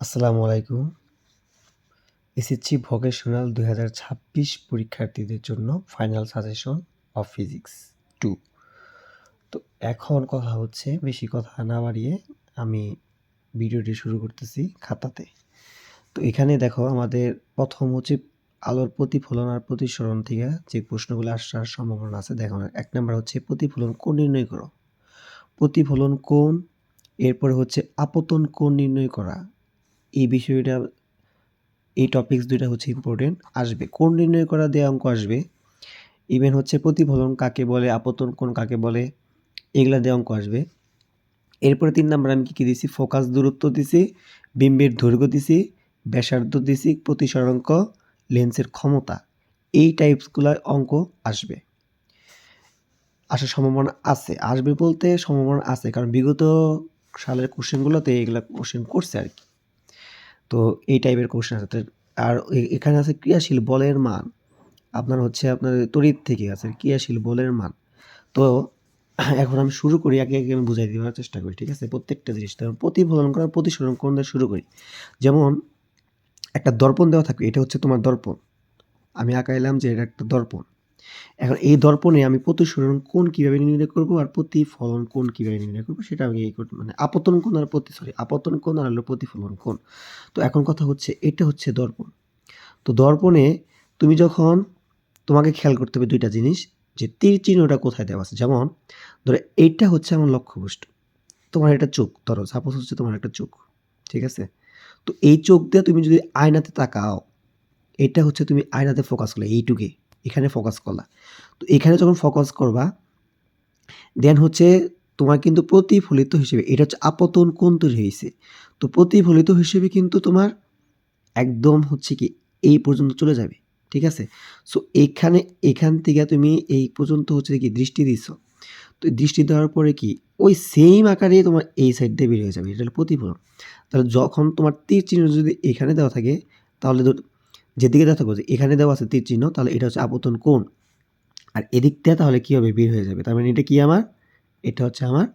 আসসালামু আলাইকুম। SSC vocational ২০২৬ পরীক্ষার্থীদের জন্য ফাইনাল সাজেশন অফ ফিজিক্স 2। তো এখন কথা হচ্ছে, বেশি কথা না বাড়িয়ে আমি ভিডিওটি শুরু করতেছি খাতাতে। তো এখানে দেখো, আমাদের প্রথম হচ্ছে আলোর প্রতিফলন আর প্রতিসরণ থেকে যে প্রশ্নগুলো আসার সম্ভাবনা আছে। দেখো, ১ নাম্বার হচ্ছে প্রতিফলন কোণ নির্ণয় করো। প্রতিফলন কোণ, এরপরে হচ্ছে আপতন কোণ নির্ণয় করা। এই বিষয়টা, এই টপিকস দুইটা হচ্ছে ইম্পর্টেন্ট আসবে। কোণ নির্ণয় করা দিয়ে অঙ্ক আসবে। ইভেন হচ্ছে প্রতিফলন কাকে বলে, আপতন কোণ কাকে বলে, এগুলা দিয়ে অঙ্ক আসবে। এরপরে ৩ নাম্বার আমি কী দিছি, ফোকাস দূরত্ব দিছি, বিম্বের দৈর্ঘ্য দিছি, ব্যাসার্ধ দিছি, প্রতিসরাঙ্ক, লেন্সের ক্ষমতা। এই টাইপসগুলা অঙ্ক আসবে, আসার সম্ভাবনা আছে। আসবে বলতে সম্ভাবনা আছে, কারণ বিগত সালের কোশ্চেনগুলোতে এগুলা কোশ্চেন করছে আর কি। তো এই টাইপের কোশ্চেন আছে। আর এখানে আছে ক্রিয়াশীল বলের মান। আপনার হচ্ছে আপনার তড়িৎ থেকে আছে ক্রিয়াশীল বলের মান। তো এখন আমি শুরু করি, আগে আমি বুঝাই দেওয়ার চেষ্টা করি, ঠিক আছে? প্রত্যেকটা জিনিস প্রতিফলন করা, প্রতিসরণ কোণ দিয়ে শুরু করি। যেমন একটা দর্পণ দেওয়া থাকবে, এটা হচ্ছে তোমার দর্পণ। আমি আঁকাইলাম যে এটা একটা দর্পণ। এখন এই দর্পণে আমি প্রতিসরণ কোণ কীভাবে নির্ণয় করব আর প্রতিফলন কোণ কীভাবে নির্ণয় করব সেটা আমি মানে আপতন কোণ আর আপতন কোণ আর হলো প্রতিফলন কোণ। তো এখন কথা হচ্ছে, এটা হচ্ছে দর্পণ। তো দর্পণে তুমি যখন, তোমাকে খেয়াল করতে হবে দুইটা জিনিস, যে তীর চিহ্নটা কোথায় দেওয়া আছে। যেমন ধরো এইটা হচ্ছে আমার লক্ষ্যবস্তু, তোমার এটা চোখ, ধরো সাপোজ হচ্ছে তোমার একটা চোখ, ঠিক আছে? তো এই চোখ দিয়ে তুমি যদি আয়নাতে তাকাও, এটা হচ্ছে তুমি আয়নাতে ফোকাস করলে, এইটুকে এখানে ফোকাস করলা। তো এখানে যখন ফোকাস করবা, দেন হচ্ছে তোমার কিন্তু প্রতিফলিত হিসেবে, এটা হচ্ছে আপতন কোণ তৈরি হয়েছে। তো প্রতিফলিত হিসেবে কিন্তু তোমার একদম হচ্ছে কি এই পর্যন্ত চলে যাবে, ঠিক আছে? সো এখান থেকে তুমি এই পর্যন্ত হচ্ছে কি দৃষ্টি দিচ্ছ। তো দৃষ্টি দেওয়ার পরে কি ওই সেম আকারে তোমার এই সাইড দিয়ে বের হয়ে যাবে, এটা হলো প্রতিফলন। তাহলে যখন তোমার তীর চিহ্ন যদি এখানে দেওয়া থাকে, তাহলে যেদিকে দেওয়া থাকবে, যে এখানে দেওয়া আছে তীর চিহ্ন, তাহলে এটা হচ্ছে আপতন কোণ। আর এদিক দিয়ে তাহলে কী হবে, বের হয়ে যাবে। তার মানে এটা কি আমার, এটা হচ্ছে আমার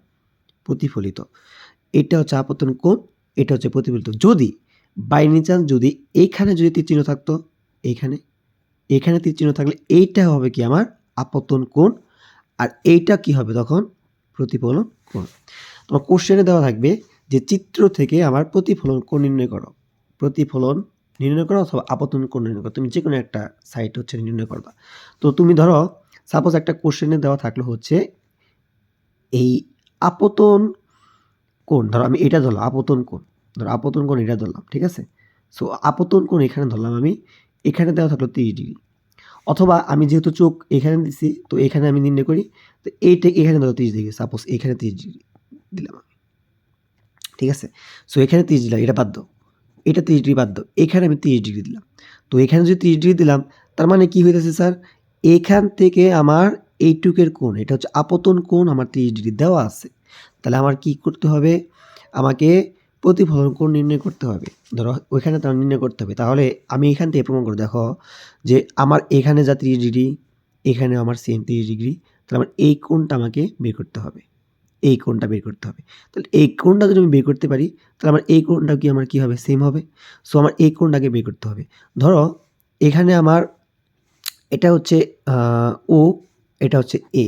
প্রতিফলিত, এটা হচ্ছে আপতন কোণ, এটা হচ্ছে প্রতিফলিত। যদি বাই এনি চান্স যদি এইখানে যদি তীর চিহ্ন থাকতো, এখানে তীর চিহ্ন থাকলে এইটা হবে কি আমার আপতন কোণ, আর এইটা কি হবে তখন প্রতিফলন কোণ। তোমার কোশ্চেনে দেওয়া থাকবে যে চিত্র থেকে আমার প্রতিফলন কোণ নির্ণয় করো, প্রতিফলন নির্ণয় করো অথবা আপতন কোণ নির্ণয় করো, তুমি যে কোনো একটা সাইট হচ্ছে নির্ণয় করবা। তো তুমি ধরো সাপোজ একটা কোশ্চেনে দেওয়া থাকলো হচ্ছে এই আপতন কোণ, ধরো আমি এটা ধরলাম আপতন কোণ, ধরো আপতন কোণ এটা ধরলাম, ঠিক আছে? সো আপতন কোণ এখানে ধরলাম আমি, এখানে দেওয়া থাকলো 30°। অথবা আমি যেহেতু চোখ এখানে দিছি, তো এখানে আমি নির্ণয় করি, তো এইটা এখানে ধরো 30°, সাপোজ এখানে 30° দিলাম আমি, ঠিক আছে? সো এখানে 30 দিলাম, এটা বাদ দাও, এটা 30° বাদ দাও, এখানে আমি 30° দিলাম। তো এখানে যদি 30° দিলাম, তার মানে কি হইতেছে স্যার, এখান থেকে আমার এইটুকের কোণ, এটা হচ্ছে আপতন কোণ, আমার 30° দেওয়া আছে। তাহলে আমার কি করতে হবে, আমাকে প্রতিফলন কোণ নির্ণয় করতে হবে। ধরো ওইখানে তার নির্ণয় করতে হবে। তাহলে আমি এখান থেকে প্রমাণ করে দেখো যে আমার এখানে যা 30°, এখানে আমার সেম 30°, তাহলে আমার এই কোণটা আমাকে বের করতে হবে, এই কোণটা বের করতে হবে। তাহলে এই কোণটা যদি আমি বের করতে পারি, তাহলে আমার এই কোণটা কি আমার কি হবে, সেম হবে। সো আমার এই কোণটাকে বের করতে হবে। ধরো এখানে আমার এটা হচ্ছে ও, এটা হচ্ছে এ,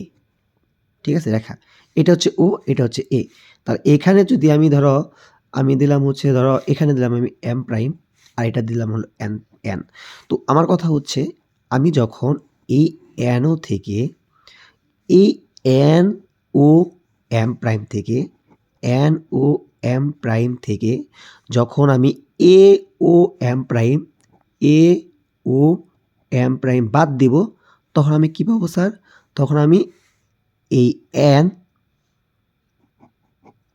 ঠিক আছে? রেখা, এটা হচ্ছে ও, এটা হচ্ছে এ। তাহলে এখানে যদি আমি ধরো আমি দিলাম হচ্ছে, ধরো এখানে দিলাম আমি এম প্রাইম, আর এটা দিলাম হলো এন এন। তো আমার কথা হচ্ছে, আমি যখন এই এনও থেকে, এই এন ও এম প্রাইম থেকে, এন ও এম প্রাইম থেকে যখন আমি এ ও এম প্রাইম, এ ও এম প্রাইম বাদ দিব, তখন আমি কী পাবো স্যার, তখন আমি এই এন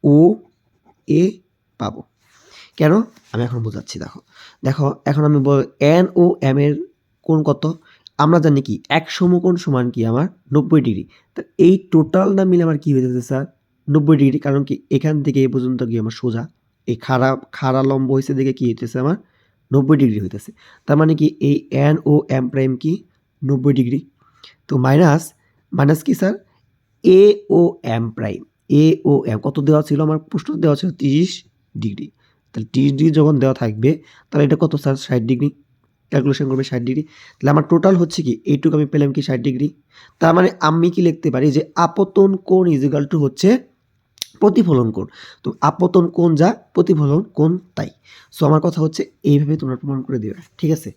ও এ পাবো। কেন, আমি এখন বোঝাচ্ছি। দেখো দেখো এখন আমি এন ও এম এর কোণ কত, আমরা জানি কি এক সমকোণ সমান কি আমার 90°। তা এই টোটালটা মিলে আমার কি হয়ে যাচ্ছে স্যার 90°। কারণ কি এখান থেকে এই পর্যন্ত কি আমার সোজা, এই খাড়া লম্ব হয়েছে দেখে কি হইতেছে আমার 90° হইতেছে। তার মানে কি এই এন ও এম প্রাইম কি 90°। তো মাইনাস কি স্যার, এ ও এম প্রাইম, এ ও এম কত দেওয়া ছিল, আমার প্রশ্ন দেওয়া ছিল 30°। তাহলে 30 ডিগ্রি যখন দেওয়া থাকবে তাহলে এটা কত স্যার 60 ডিগ্রি, ক্যালকুলেশন করবে 60 ডিগ্রি। তাহলে আমার টোটাল হচ্ছে কি এইটুকু আমি পেলাম কি 60 ডিগ্রি। তার মানে আমি কি লিখতে পারি যে আপতন কোণ ইজিক্যাল টু হচ্ছে প্রতিফলন কোণ। তো আপতন কোণ যা প্রতিফলন কোণ তাই। সো আমার কথা হচ্ছে এইভাবে তোমরা প্রমাণ করে দিবে, ঠিক আছে।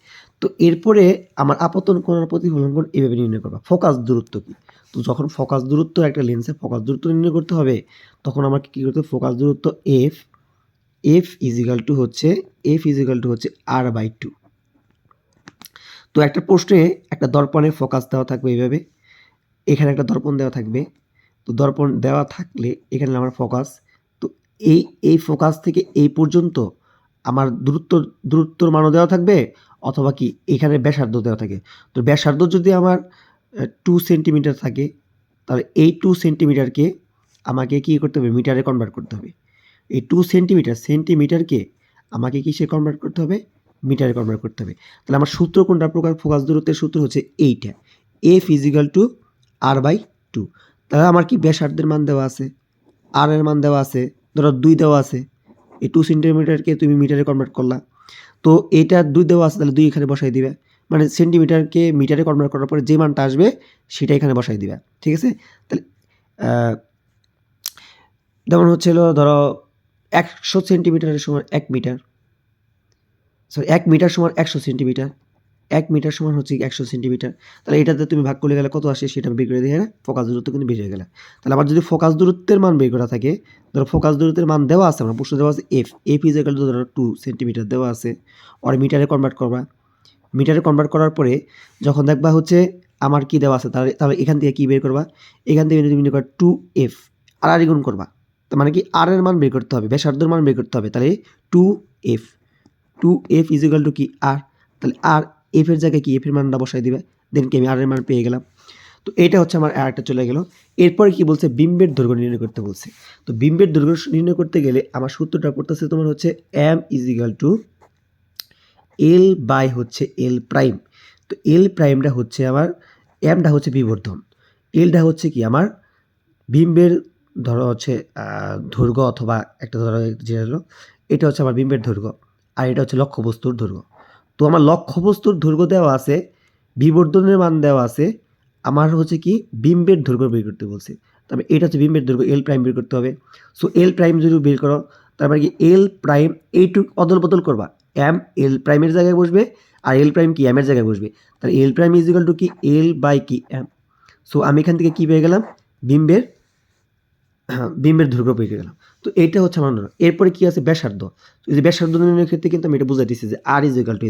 তো এরপরে আমার আপতন কোণ আর প্রতিফলন কোণ এইভাবে নির্ণয় করবা। ফোকাস দূরত্ব কি, তো যখন ফোকাস দূরত্ব একটা লেন্সের ফোকাস দূরত্ব নির্ণয় করতে হবে তখন আমাকে কী করতে হবে, ফোকাস দূরত্ব এফ ইজিক্যাল টু হচ্ছে R/2। তো একটা প্রশ্নে একটা দর্পণে ফোকাস দেওয়া থাকবে এইভাবে, এখানে একটা দর্পণ দেওয়া থাকবে। তো দর্পণ দেওয়া থাকলে এখানে আমার ফোকাস, তো এই ফোকাস থেকে এই পর্যন্ত আমার দূরত্বর মানও দেওয়া থাকবে, অথবা কি এখানে ব্যাসার্ধ দেওয়া থাকে। তো ব্যাসার্ধ যদি আমার 2 সেন্টিমিটার থাকে তাহলে এই 2 সেন্টিমিটারকে আমাকে কী করতে হবে, মিটারে কনভার্ট করতে হবে। এই 2 সেন্টিমিটারকে আমাকে কিসে কনভার্ট করতে হবে, মিটারে কনভার্ট করতে হবে। তাহলে আমার সূত্র কোনটা প্রকার, ফোকাস দূরত্বের সূত্র হচ্ছে এইটা, F ইজিক্যাল টু R/2। তাহলে আমার কি ব্যাসার্ধের মান দেওয়া আছে, আর এর মান দেওয়া আছে, ধরো 2 দেওয়া আছে, এই 2 সেন্টিমিটারকে তুমি মিটারে কনভার্ট করলা, তো এটা 2 দেওয়া আছে তাহলে 2 এখানে বসাই দিবে, মানে সেন্টিমিটারকে মিটারে কনভার্ট করার পরে যে মানটা আসবে সেটা এখানে বসাই দিবে, ঠিক আছে। তাহলে যেমন হচ্ছিল ধরো 100 সেন্টিমিটারের সমান 1 মিটার, সরি 1 মিটার সমান 100 সেন্টিমিটার, 1 মিটার সমান হচ্ছে 100 সেন্টিমিটার। তাহলে এটাতে তুমি ভাগ করলে গেলে কত আসে সেটা বের করে দিয়ে ফোকাস দূরত্ব কিন্তু বের হয়ে গেলে। তাহলে আমার যদি ফোকাস দূরত্বের মান বের করা থাকে, ধরো ফোকাস দূরত্বের মান দেওয়া আছে, আমার প্রশ্ন দেওয়া আছে এফ ইজিক্যাল টু ধরো 2 সেন্টিমিটার দেওয়া আছে, আর মিটারে কনভার্ট করবা। মিটারে কনভার্ট করার পরে যখন দেখবা হচ্ছে আমার কি দেওয়া আছে, তাহলে এখান থেকে কি বের করবা, এখান থেকে তুমি বের করবা 2F আর গুণ করবা, তার মানে কি আর এর মান বের করতে হবে, ব্যাসার্ধের মান বের করতে হবে। তাহলে 2F ইজিক্যাল টু কি আর, তাহলে আর এফ এর জায়গায় কি এফ এর মানটা বসাই দিবে, দেন কি আমি আর এর মান পেয়ে গেলাম। তো এটা হচ্ছে আমার আরেকটা চলে গেল। এরপরে কি বলছে, বিম্বের দৈর্ঘ্য নির্ণয় করতে বলছে। তো বিম্বের দৈর্ঘ্য নির্ণয় করতে গেলে আমার সূত্রটা পড়তেছে তোমার হচ্ছে M equal to l by হচ্ছে এল প্রাইম। তো এল প্রাইমটা হচ্ছে আমার, এমটা হচ্ছে বিবর্ধন, এলটা হচ্ছে কি আমার বিম্বের ধরো হচ্ছে দৈর্ঘ্য, অথবা একটা ধরো যে হলো এটা হচ্ছে আমার বিম্বের দৈর্ঘ্য, আর এটা হচ্ছে লক্ষ্যবস্তুর দৈর্ঘ্য। তো আমার লক্ষ্যবস্তুর দৈর্ঘ্য দেওয়া আছে, বিবর্ধনের মান দেওয়া আছে, আমার হচ্ছে কি বিম্বের দৈর্ঘ্য বের করতে বলছে। তবে এটা হচ্ছে বিম্বের দৈর্ঘ্য, এল প্রাইম বের করতে হবে। সো এল প্রাইম যদি বের করো তারপরে কি এল প্রাইম এইটুক অদল বদল করবা, এম এল প্রাইমের জায়গায় বসবে আর এল প্রাইম কি এমের জায়গায় বসবে। তাহলে এল প্রাইম ইজিক্যাল টু কি এল বাই কি এম। সো আমি এখান থেকে কি পেয়ে গেলাম, বিম্বের দৈর্ঘ্য পেয়ে গেলাম। তো এইটা হচ্ছে আমার নয়। এরপরে কি আছে, ব্যাসার্ধ। এই যে ব্যাসার্ধ নির্ণয়ের ক্ষেত্রে কিন্তু আমি এটা বুঝাই দিচ্ছি যে আর ইজিক্যাল টু,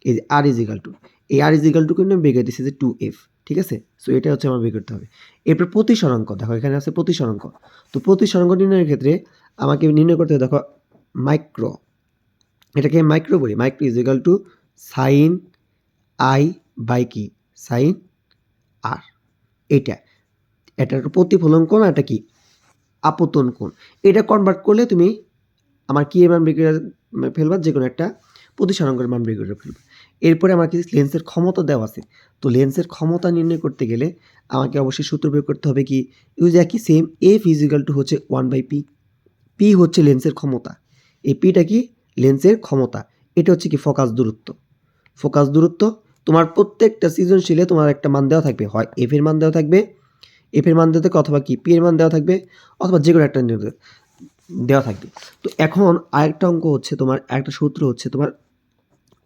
এই যে আর ইজিক্যাল টু, এই আর ইজিক্যাল টু কিন্তু আমি বের করে দিচ্ছি যে 2F, ঠিক আছে। সো এটা হচ্ছে আমার বের করতে হবে। এরপর প্রতিসরাঙ্ক, দেখো এখানে আছে প্রতিসরাঙ্ক। তো প্রতিসরাঙ্ক নির্ণয়ের ক্ষেত্রে আমাকে নির্ণয় করতে হবে, দেখো মাইক্রো, এটাকে মাইক্রো বলি, micro equal to sine i by কি সাইন আর। এটা একটা প্রতিফলন কোণ, এটা কি আপতন কোণ। এটা কনভার্ট করলে তুমি আমার কি এর মান বের করে ফেলবা, যে কোনো একটা প্রতিসরাঙ্কের মান বের করে ফেলবা। এরপরে আমার কি লেন্সের ক্ষমতা দেওয়া আছে। তো লেন্সের ক্ষমতা নির্ণয় করতে গেলে আমাকে অবশ্যই সূত্র প্রয়োগ করতে হবে কি, ইউজ একই সেম, এফ ইজিক্যাল টু হচ্ছে 1/p। পি হচ্ছে লেন্সের ক্ষমতা, এই পিটা কি লেন্সের ক্ষমতা। এটা হচ্ছে কি ফোকাস দূরত্ব। ফোকাস দূরত্ব তোমার প্রত্যেকটা সৃজনশীলে তোমার একটা মান দেওয়া থাকবে, হয় এফ এর মান দেওয়া থাকবে, এফ এর মান দেওয়া থাকবে, অথবা কি পি এর মান দেওয়া থাকবে, অথবা যে কোনো একটা দেওয়া থাকবে। তো এখন আরেকটা অঙ্ক হচ্ছে তোমার, একটা সূত্র হচ্ছে তোমার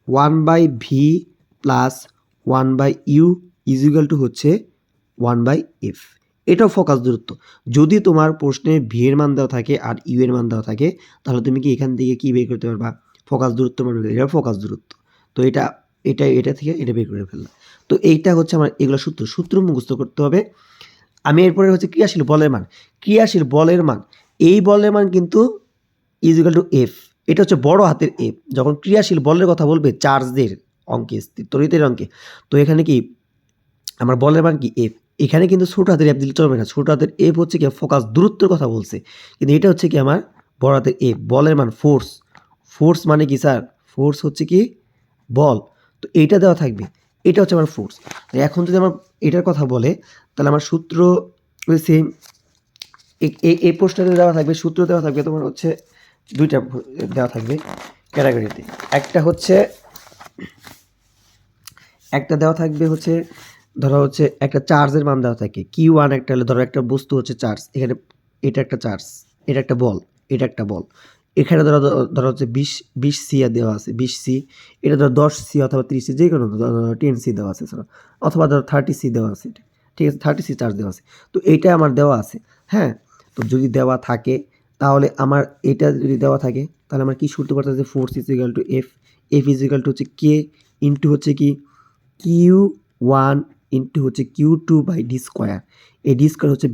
1/v plus 1/u is equal two হচ্ছে 1/f। এটাও ফোকাস দূরত্ব। যদি তোমার প্রশ্নে ভি এর মান দেওয়া থাকে আর ইউ এর মান দেওয়া থাকে তাহলে তুমি কি এখান থেকে কি বের করতে পারবা, ফোকাস দূরত্ব মান, এটা ফোকাস দূরত্ব। তো এটা থেকে এটা বের করে ফেললাম। তো এইটা হচ্ছে আমার এগুলো সূত্র মুখস্থ করতে হবে। আমি এরপরে হচ্ছে ক্রিয়াশীল বলের মান, ক্রিয়াশীল বলের মান, এই বলের মান কিন্তু ইজিক্যাল টু এফ। এটা হচ্ছে বড় হাতের এফ। যখন ক্রিয়াশীল বলের কথা বলবে চার্জের অঙ্কে, তড়িতের অঙ্কে, তো এখানে কি আমার বলের মান কি এফ। এখানে কিন্তু ছোট হাতের এফ দিলে চলবে না, ছোট হাতের এফ হচ্ছে কি ফোকাস দূরত্বের কথা বলছে, কিন্তু এটা হচ্ছে কি আমার বড় হাতের এফ। বলের মান ফোর্স, ফোর্স মানে কি স্যার, ফোর্স হচ্ছে কি বল। তো এইটা দেওয়া থাকবে, এটা হচ্ছে আমার ফোর্স। এখন যদি আমার এটার কথা বলে তাহলে আমার সূত্র সেম, এই প্রশ্নটা দেওয়া থাকবে, সূত্র দেওয়া থাকবে তোমার হচ্ছে দুইটা দেওয়া থাকবে ক্যাটাগরিতে। একটা দেওয়া থাকবে হচ্ছে ধরো হচ্ছে একটা চার্জের মান দেওয়া থাকে Q1, একটা হলে ধরো একটা বস্তু হচ্ছে চার্জ, এখানে এটা একটা চার্জ, এটা একটা বল, এটা একটা বল, এখানে ধরো হচ্ছে 20 সি দেওয়া আছে, 20 সি, এটা ধরো 10 সি অথবা 30 সি, যে কোনো 10 সি দেওয়া আছে অথবা ধরো 30 সি দেওয়া আছে, ঠিক আছে, 30 সি চার্জ দেওয়া আছে। তো এইটা আমার দেওয়া আছে, হ্যাঁ। তো যদি দেওয়া থাকে তাহলে আমার এটা যদি দেওয়া থাকে তাহলে আমার কি সূত্র করতে আছে, force is equal to F, F is equal to হচ্ছে কে ইন্টু হচ্ছে কি Q1 ইন্টু হচ্ছে Q2 বাই ডি স্কোয়ার। এই ডি স্কোয়ার হচ্ছে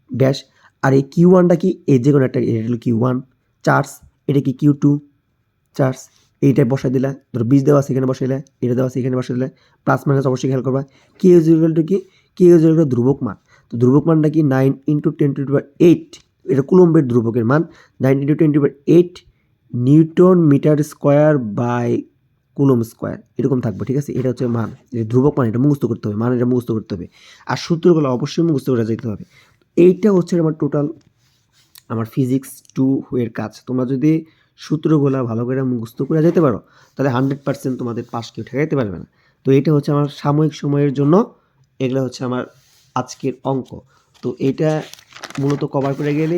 ব্যাস। আর এই Q1টা কি, এই যে কোনো একটা, এটা হলো Q1 চার্জ, এটা কি Q2 চার্জ, এইটাই বসাই দিলা, ধরো 20 দেওয়া আছে এখানে বসাইলে, এটা দেওয়া আছে এখানে বসাই দিলে, প্লাস মাইনাস অবশ্যই খেয়াল করবা। কে ইজ ইকুয়াল টু কি, কে ইজ ইকুয়াল টু ধ্রুবক মান। তো ধ্রুবক মানটা কি 9 ইন্টু 10⁸, এটা কুলম্বের ধ্রুবকের মান, 9 into 10⁸ newton metre square by coulomb square, এরকম থাকবে, ঠিক আছে। এটা হচ্ছে মান, ধ্রুবক মান, এটা মুখস্থ করতে হবে, মান এটা মুখস্থ করতে হবে, আর সূত্রগুলো অবশ্যই মুখস্থ করে যেতে হবে। এইটা হচ্ছে আমার টোটাল আমার ফিজিক্স 2 এর কাজ। তোমরা যদি সূত্রগুলা ভালো করে মুখস্থ করে যেতে পারো তাহলে 100% তোমাদের পাস কেউ ঠেকাইতে পারবে না। তো এটা হচ্ছে আমার সাময়িক সময়ের জন্য, এগুলো হচ্ছে আমার আজকের অঙ্ক। তো এটা মূলত কভার করে গেলে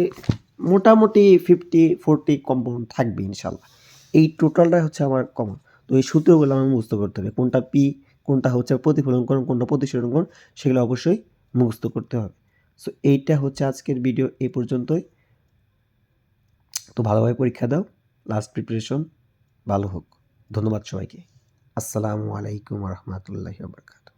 মোটামুটি 50-40 কম্পাউন্ড থাকবে ইনশাল্লাহ। এই টোটালটা হচ্ছে আমার কমন। তো এই সূত্রগুলো আমার মুখস্থ করতে হবে, কোনটা পি, কোনটা হচ্ছে প্রতিফলন কোণ, কোনটা প্রতিসরণ কোণ, সেগুলো অবশ্যই মুখস্থ করতে হবে। সো এইটা হচ্ছে আজকের ভিডিও এই পর্যন্তই। তো ভালোভাবে পরীক্ষা দাও, লাস্ট প্রিপারেশন ভালো হোক। ধন্যবাদ সবাইকে। আসসালামু আলাইকুম রহমতুল্লাহি ওয়া বারাকাতুহু।